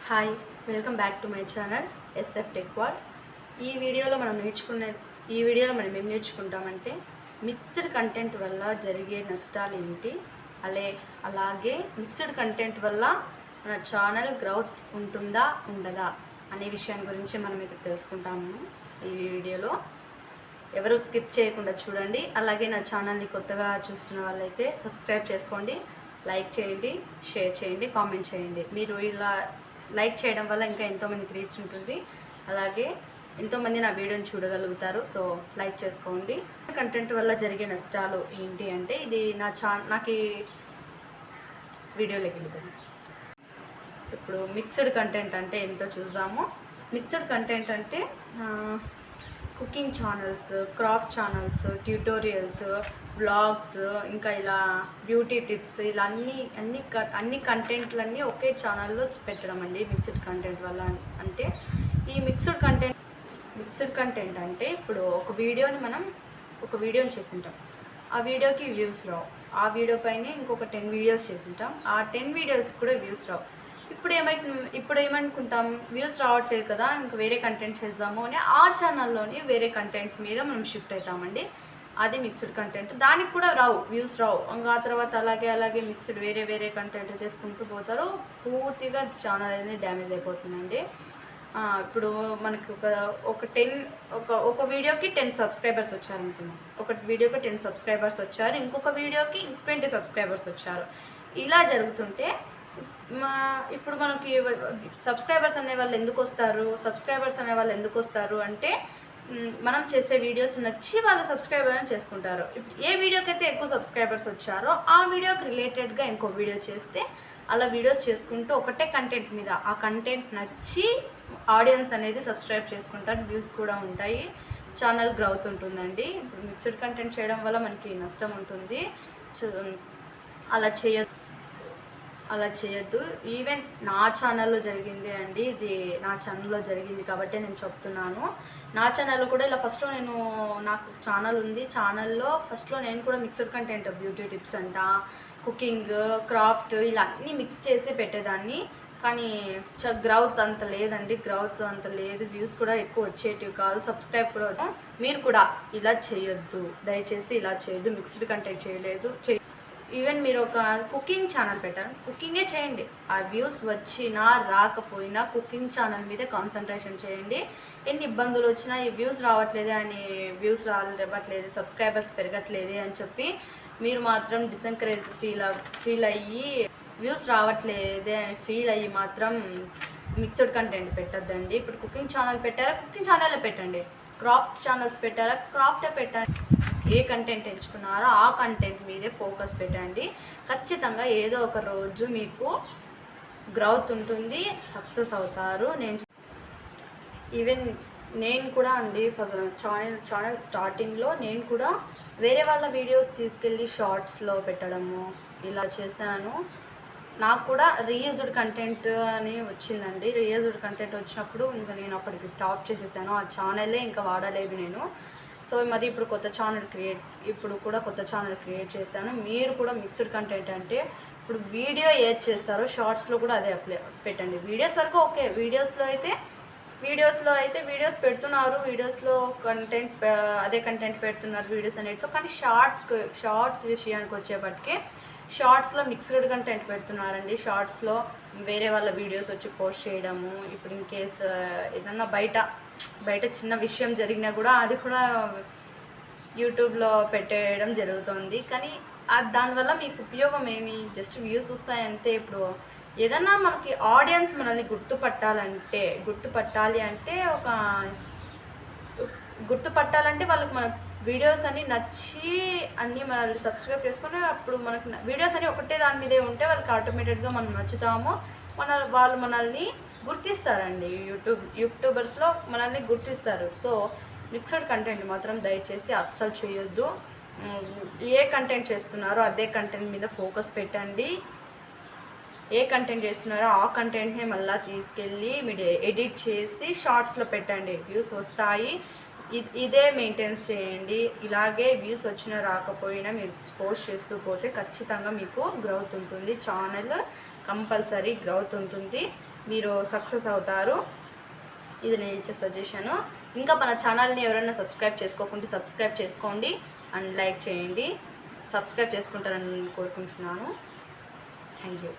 Hi, welcome back to my channel SF tech world. ఈ వీడియోలో మనం ఏం నేర్చుకుంటామంటే మిక్స్డ్ కంటెంట్ వల్ల జరిగే నష్టాలు ఏంటి, అలాగే మిక్స్డ్ కంటెంట్ వల్ల మన ఛానల్ గ్రోత్ ఉంటుందా ఉండదా అనే విషయాన్ని గురించి మనం ఇక్కడ తెలుసుకుంటాము. ఈ వీడియోలో ఎవరు స్కిప్ చేయకుండా చూడండి. అలాగే నా ఛానల్ని కొత్తగా చూస్తున్న వాళ్ళైతే సబ్స్క్రైబ్ చేసుకోండి, లైక్ చేయండి, షేర్ చేయండి, కామెంట్ చేయండి. మీరు ఇలా లైక్ చేయడం వల్ల ఇంకా ఎంతోమందికి రీచ్ ఉంటుంది, అలాగే ఎంతోమంది నా వీడియోని చూడగలుగుతారు. సో లైక్ చేసుకోండి. కంటెంట్ వల్ల జరిగే నష్టాలు ఏంటి అంటే ఇది నాకు ఈ వీడియోలోకి వెళ్ళిపోయింది. ఇప్పుడు మిక్స్డ్ కంటెంట్ అంటే ఎంతో చూసాము. మిక్స్డ్ కంటెంట్ అంటే cooking channels, craft channels, tutorials, blogs, ఇంకా ఇలా బ్యూటీ టిప్స్, ఇలా అన్ని కంటెంట్లన్నీ ఒకే ఛానల్లో పెట్టడం అండి మిక్స్డ్ కంటెంట్ వల్ల. అంటే ఈ మిక్స్డ్ కంటెంట్ అంటే ఇప్పుడు ఒక వీడియోని చేసింటాం, ఆ వీడియోకి వ్యూస్ రావు. ఆ వీడియో పైన ఇంకొక 10 వీడియోస్ చేసింటాం, ఆ 10 వీడియోస్ కూడా వ్యూస్ రావు. ఇప్పుడు ఏమనుకుంటాం, వ్యూస్ రావట్లేదు కదా, ఇంకా వేరే కంటెంట్ చేద్దాము అని ఆ ఛానల్లోని వేరే కంటెంట్ మీద మనం షిఫ్ట్ అవుతామండి. అది మిక్స్డ్ కంటెంట్. దానికి కూడా వ్యూస్ రావు. ఇంకా ఆ తర్వాత అలాగే మిక్స్డ్ వేరే కంటెంట్ చేసుకుంటూ పోతారు. పూర్తిగా ఛానల్ అనేది డ్యామేజ్ అయిపోతుందండి. ఇప్పుడు మనకి ఒక వీడియోకి 10 సబ్స్క్రైబర్స్ వచ్చారనుకున్నాం, ఒక వీడియోకి 10 సబ్స్క్రైబర్స్ వచ్చారు, ఇంకొక వీడియోకి 20 సబ్స్క్రైబర్స్ వచ్చారు. ఇలా జరుగుతుంటే ఇప్పుడు మనకి సబ్స్క్రైబర్స్ అనే వాళ్ళు ఎందుకు వస్తారు అంటే మనం చేసే వీడియోస్ నచ్చి వాళ్ళు సబ్స్క్రైబర్ అని చేసుకుంటారు. ఇప్పుడు ఏ వీడియోకి అయితే ఎక్కువ సబ్స్క్రైబర్స్ వచ్చారో ఆ వీడియోకి రిలేటెడ్గా ఇంకో వీడియో చేస్తే అలా వీడియోస్ చేసుకుంటూ ఒకటే కంటెంట్ మీద ఆ కంటెంట్ నచ్చి ఆడియన్స్ అనేది సబ్స్క్రైబ్ చేసుకుంటారు, వ్యూస్ కూడా ఉంటాయి, ఛానల్ గ్రోత్ ఉంటుందండి. ఇప్పుడు మిక్స్డ్ కంటెంట్ చేయడం వల్ల మనకి నష్టం ఉంటుంది. అలా చేయొద్దు. ఈవెన్ నా ఛానల్లో జరిగింది అండి, ఇది నా ఛానల్లో జరిగింది కాబట్టి నేను చెప్తున్నాను. నా ఛానల్లో కూడా ఇలా నాకు ఛానల్ ఉంది. ఛానల్లో ఫస్ట్లో నేను కూడా మిక్స్డ్ కంటెంట్, బ్యూటీ టిప్స్ అంట, కుకింగ్, క్రాఫ్ట్ ఇలా అన్నీ మిక్స్ చేసి పెట్టేదాన్ని. కానీ గ్రోత్ అంత లేదు, వ్యూస్ కూడా ఎక్కువ వచ్చేటివి కాదు, సబ్స్క్రైబ్ కూడా. మీరు కూడా ఇలా చేయొద్దు, దయచేసి ఇలా చేయొద్దు. మిక్స్డ్ కంటెంట్ ఈవెన్ మీరు ఒక కుకింగ్ ఛానల్ పెట్టారు, కుకింగే చేయండి. ఆ వ్యూస్ వచ్చినా రాకపోయినా కుకింగ్ ఛానల్ మీదే కాన్సన్ట్రేషన్ చేయండి. ఎన్ని ఇబ్బందులు వచ్చినా ఈ వ్యూస్ రావట్లేదు, సబ్స్క్రైబర్స్ పెరగట్లేదు అని చెప్పి మీరు మాత్రం డిసెంకరేజ్ ఫీల్ అయ్యి వ్యూస్ రావట్లేదే అని ఫీల్ అయ్యి మాత్రం మిక్స్డ్ కంటెంట్ పెట్టద్దండి. ఇప్పుడు కుకింగ్ ఛానల్ పెట్టారా, కుకింగ్ ఛానల్లో పెట్టండి. క్రాఫ్ట్ ఛానల్స్ పెట్టారా, క్రాఫ్టే పెట్టండి. ఏ కంటెంట్ ఎంచుకున్నారో ఆ కంటెంట్ మీదే ఫోకస్ పెట్టండి. ఖచ్చితంగా ఏదో ఒక రోజు మీకు గ్రోత్ ఉంటుంది, సక్సెస్ అవుతారు. నేను కూడా అండి ఛానల్ స్టార్టింగ్లో నేను కూడా వేరే వాళ్ళ వీడియోస్ తీసుకెళ్ళి షార్ట్స్లో పెట్టడము ఇలా చేశాను. నాకు కూడా రీయూజ్డ్ కంటెంట్ అని వచ్చిందండి. రీయూజ్డ్ కంటెంట్ వచ్చినప్పుడు ఇంకా నేను అప్పటికి స్టాప్ చేసేసాను, ఆ ఛానలే ఇంకా వాడలేదు నేను. సో మరి ఇప్పుడు కొత్త ఛానల్ క్రియేట్ చేశాను. మీరు కూడా మిక్స్డ్ కంటెంట్ అంటే ఇప్పుడు వీడియో ఏది చేస్తారో షార్ట్స్లో కూడా అదే పెట్టండి. వీడియోస్ వరకు ఓకే, వీడియోస్లో అయితే వీడియోస్ పెడుతున్నారు, వీడియోస్లో అదే కంటెంట్ పెడుతున్నారు వీడియోస్ అనేటితో. కానీ షార్ట్స్ విషయానికి వచ్చేపటికి షార్ట్స్లో మిక్స్డ్ కంటెంట్ పెడుతున్నారండి. షార్ట్స్లో వేరే వాళ్ళ వీడియోస్ వచ్చి పోస్ట్ చేయడము. ఇప్పుడు ఇన్ కేస్ ఏదన్నా బయట చిన్న విషయం జరిగినా కూడా అది కూడా యూట్యూబ్లో పెట్టేయడం జరుగుతుంది. కానీ దానివల్ల మీకు ఉపయోగం ఏమి, జస్ట్ వ్యూస్ వస్తాయంతే. ఇప్పుడు ఏదన్నా మనకి ఆడియన్స్ మనల్ని గుర్తుపట్టాలంటే వాళ్ళకి మన వీడియోస్ అన్నీ నచ్చి అన్నీ మనల్ని సబ్స్క్రైబ్ చేసుకుని అప్పుడు మనకు వీడియోస్ అన్నీ ఒకటే దాని మీదే ఉంటే వాళ్ళకి ఆటోమేటిక్గా మనం నచ్చుతాము, వాళ్ళు మనల్ని గుర్తిస్తారండి. యూట్యూబర్స్లో మనల్ని గుర్తిస్తారు. సో మిక్స్డ్ కంటెంట్ మాత్రం దయచేసి అస్సలు చేయొద్దు. ఏ కంటెంట్ చేస్తున్నారో అదే కంటెంట్ మీద ఫోకస్ పెట్టండి. ఏ కంటెంట్ చేస్తున్నారో ఆ కంటెంట్నే మళ్ళీ తీసుకెళ్ళి మీరు ఎడిట్ చేసి షార్ట్స్లో పెట్టండి, వ్యూస్ వస్తాయి. ఇదే మెయింటైన్ చేయండి. ఇలాగే వ్యూస్ వచ్చినా రాకపోయినా మీరు పోస్ట్ చేస్తూ పోతే ఖచ్చితంగా మీకు గ్రోత్ ఉంటుంది, ఛానల్ కంపల్సరీ గ్రోత్ ఉంటుంది. మీరు సక్సెస్ అవుతారు. ఇది నేను ఇచ్చే సజెషను. ఇంకా మన ఛానల్ని ఎవరైనా సబ్స్క్రైబ్ చేసుకోకుంటే సబ్స్క్రైబ్ చేసుకోండి అండ్ లైక్ చేయండి. సబ్స్క్రైబ్ చేసుకుంటారని కోరుకుంటున్నాను. Thank you.